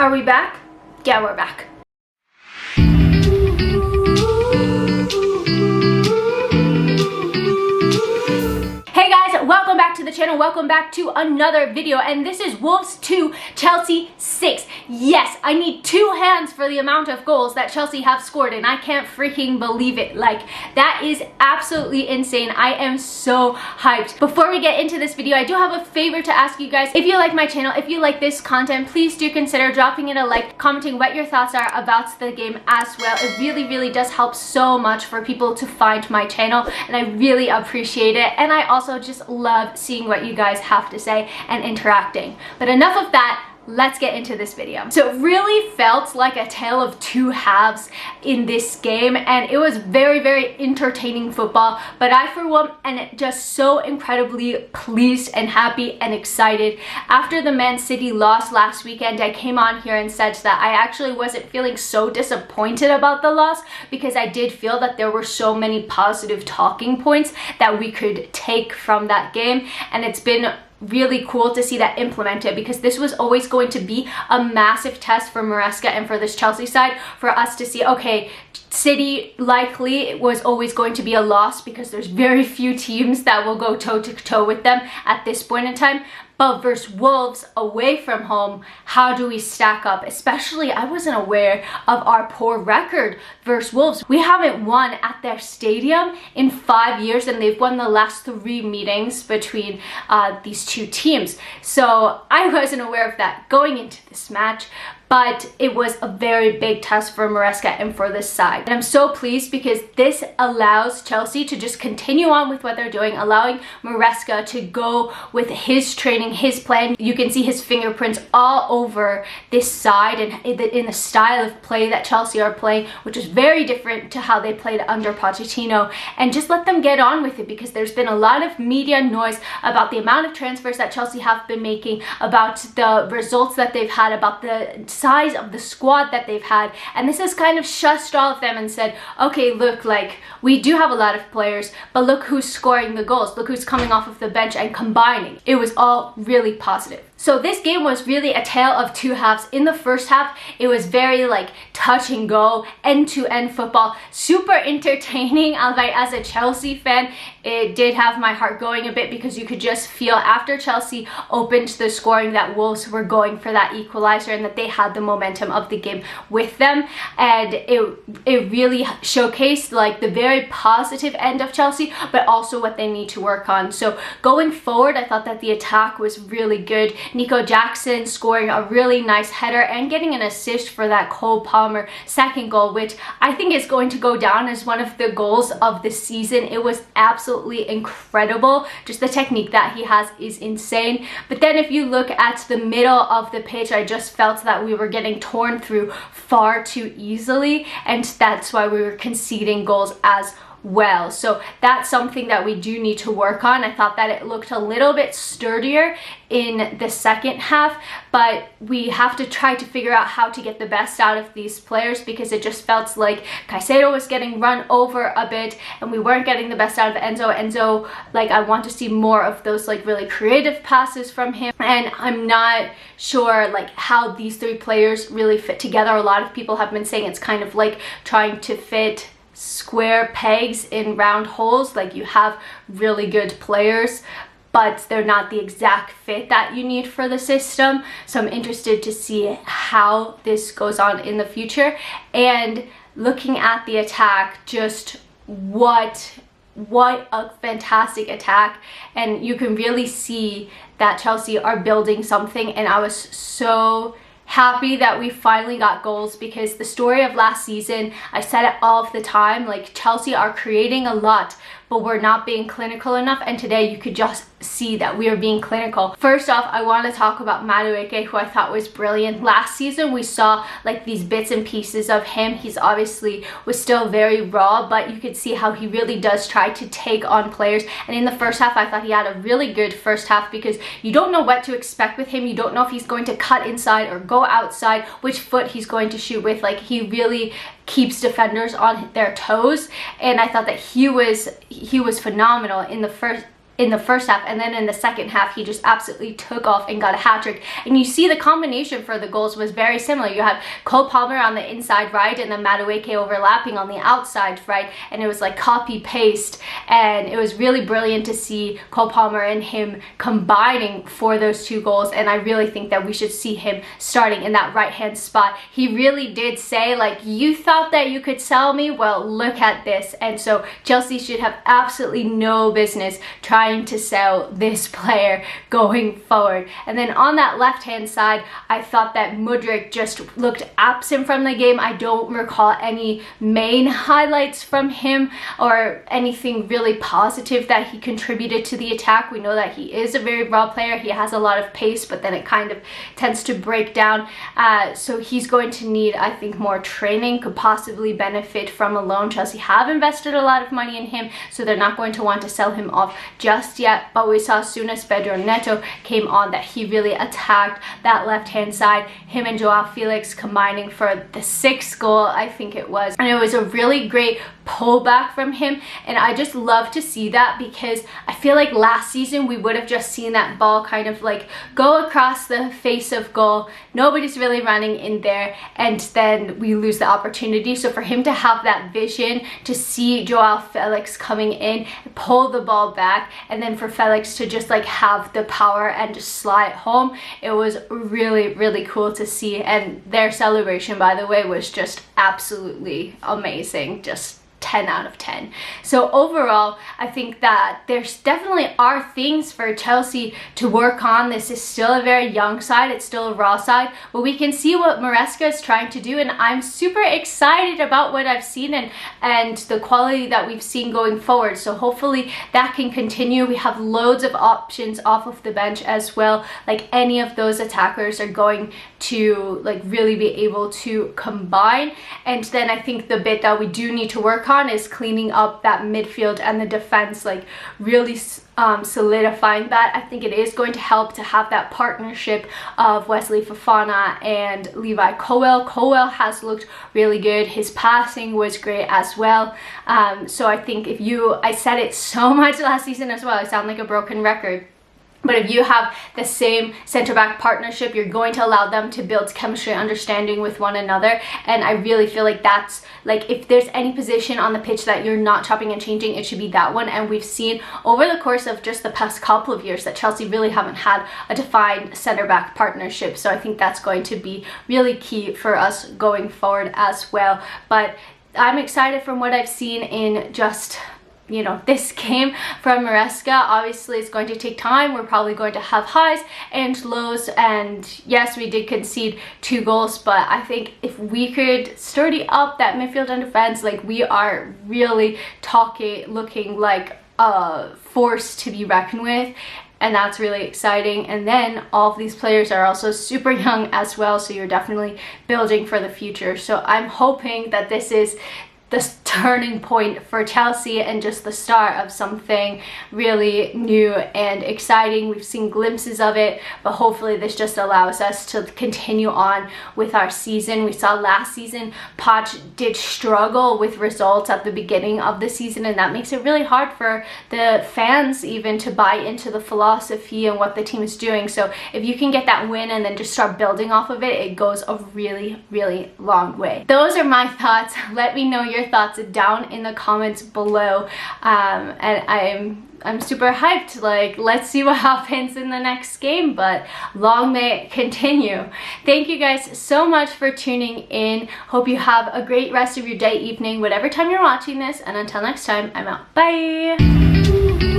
Are we back? Yeah, we're back. Welcome back to the channel, welcome back to another video, and this is Wolves 2, Chelsea 6. Yes, I need 2 hands for the amount of goals that Chelsea have scored, and I can't freaking believe it. Like, that is absolutely insane. I am so hyped. Before we get into this video, I do have a favor to ask you guys. If you like my channel, if you like this content, please do consider dropping it a like, commenting what your thoughts are about the game as well. It really does help so much for people to find my channel, and I really appreciate it. And I also just love seeing what you guys have to say and interacting. But enough of that, let's get into this video. So it really felt like a tale of 2 halves in this game, and it was very entertaining football. But I for one am just so incredibly pleased and happy and excited. After the Man City loss last weekend, I came on here and said that I actually wasn't feeling so disappointed about the loss, because I did feel that there were so many positive talking points that we could take from that game, and it's been really cool to see that implemented, because this was always going to be a massive test for Maresca and for this Chelsea side, for us to see, okay, City likely it was always going to be a loss, because there's very few teams that will go toe to toe with them at this point in time. But versus Wolves away from home, how do we stack up? Especially, I wasn't aware of our poor record versus Wolves. We haven't won at their stadium in 5 years, and they've won the last 3 meetings between these 2 teams. So I wasn't aware of that going into this match. But it was a very big test for Maresca and for this side. And I'm so pleased, because this allows Chelsea to just continue on with what they're doing, allowing Maresca to go with his training, his plan. You can see his fingerprints all over this side and in the style of play that Chelsea are playing, which is very different to how they played under Pochettino. And just let them get on with it, because there's been a lot of media noise about the amount of transfers that Chelsea have been making, about the results that they've had, about the size of the squad that they've had, and this has kind of shushed all of them and said, okay, look, like, we do have a lot of players, but look who's scoring the goals, look who's coming off of the bench and combining. It was all really positive. So this game was really a tale of 2 halves. In the first half, it was very like touch and go, end-to-end football, super entertaining. As a Chelsea fan, it did have my heart going a bit, because you could just feel after Chelsea opened the scoring that Wolves were going for that equalizer, and that they had the momentum of the game with them. And it really showcased like the very positive end of Chelsea, but also what they need to work on. So going forward, I thought that the attack was really good. Nico Jackson scoring a really nice header and getting an assist for that Cole Palmer second goal, which I think is going to go down as one of the goals of the season. It was absolutely incredible. Just the technique that he has is insane. But then if you look at the middle of the pitch, I just felt that we were getting torn through far too easily, and that's why we were conceding goals as well. So that's something that we do need to work on. I thought that it looked a little bit sturdier in the second half, but we have to try to figure out how to get the best out of these players, because it just felt like Caicedo was getting run over a bit and we weren't getting the best out of Enzo. Enzo, like, I want to see more of those like really creative passes from him, and I'm not sure like how these 3 players really fit together. A lot of people have been saying it's kind of like trying to fit square pegs in round holes. Like, you have really good players, but they're not the exact fit that you need for the system. So I'm interested to see how this goes on in the future. And looking at the attack, just what a fantastic attack. And you can really see that Chelsea are building something, and I was so happy that we finally got goals, because the story of last season, I said it all of the time, like, Chelsea are creating a lot, but we're not being clinical enough, and today you could just see that we are being clinical. First off, I want to talk about Madueke, who I thought was brilliant. Last season we saw like these bits and pieces of him. He's obviously was still very raw, but you could see how he really does try to take on players. And in the first half, I thought he had a really good first half, because you don't know what to expect with him. You don't know if he's going to cut inside or go outside, which foot he's going to shoot with. Like, he really keeps defenders on their toes, and I thought that he was phenomenal in the in the first half, and then in the second half he just absolutely took off and got a hat trick. And you see the combination for the goals was very similar. You had Cole Palmer on the inside right and then Madueke overlapping on the outside right, and it was like copy paste, and it was really brilliant to see Cole Palmer and him combining for those two goals. And I really think that we should see him starting in that right hand spot. He really did say, like, you thought that you could sell me, well, look at this. And so Chelsea should have absolutely no business trying to sell this player going forward. And then on that left hand side, I thought that Mudryk just looked absent from the game. I don't recall any main highlights from him or anything really positive that he contributed to the attack. We know that he is a very raw player. He has a lot of pace, but then it kind of tends to break down. So he's going to need, I think, more training, could possibly benefit from a loan. Chelsea have invested a lot of money in him, so they're not going to want to sell him off just yet. But we saw as soon as Pedro Neto came on that he really attacked that left hand side. Him and Joao Felix combining for the 6th goal, I think it was. And it was a really great pullback from him, and I just love to see that, because I feel like last season we would have just seen that ball kind of like go across the face of goal. Nobody's really running in there, and then we lose the opportunity. So for him to have that vision, to see Joao Felix coming in, pull the ball back, and then for Felix to just like have the power and just slide home, it was really, really cool to see. And their celebration, by the way, was just absolutely amazing. Just 10 out of 10. So overall, I think that there's definitely are things for Chelsea to work on. This is still a very young side. It's still a raw side, but we can see what Maresca is trying to do, and I'm super excited about what I've seen and the quality that we've seen going forward. So hopefully that can continue. We have loads of options off of the bench as well. Like, any of those attackers are going to like really be able to combine. And then I think the bit that we do need to work on is cleaning up that midfield and the defense, like really solidifying that. I think it is going to help to have that partnership of Wesley Fofana and Levi Colwill. Colwill has looked really good. His passing was great as well. So I think I said it so much last season as well, I sound like a broken record. But if you have the same center-back partnership, you're going to allow them to build chemistry and understanding with one another. And I really feel like that's, like, if there's any position on the pitch that you're not chopping and changing, it should be that one. And we've seen over the course of just the past couple of years that Chelsea really haven't had a defined center-back partnership. So I think that's going to be really key for us going forward as well. But I'm excited from what I've seen in just, you know, this game from Maresca. Obviously it's going to take time. We're probably going to have highs and lows, and yes, we did concede 2 goals, but I think if we could sturdy up that midfield and defense, like, we are really looking like a force to be reckoned with. And that's really exciting. And then all of these players are also super young as well, so you're definitely building for the future. So I'm hoping that this is the turning point for Chelsea and just the start of something really new and exciting. We've seen glimpses of it, but hopefully this just allows us to continue on with our season. We saw last season Poch did struggle with results at the beginning of the season, and that makes it really hard for the fans even to buy into the philosophy and what the team is doing. So if you can get that win and then just start building off of it, it goes a really, really long way. Those are my thoughts. Let me know your thoughts down in the comments below, and I'm super hyped. Like, let's see what happens in the next game, but long may it continue. Thank you guys so much for tuning in. Hope you have a great rest of your day, evening, whatever time you're watching this, and until next time, I'm out. Bye.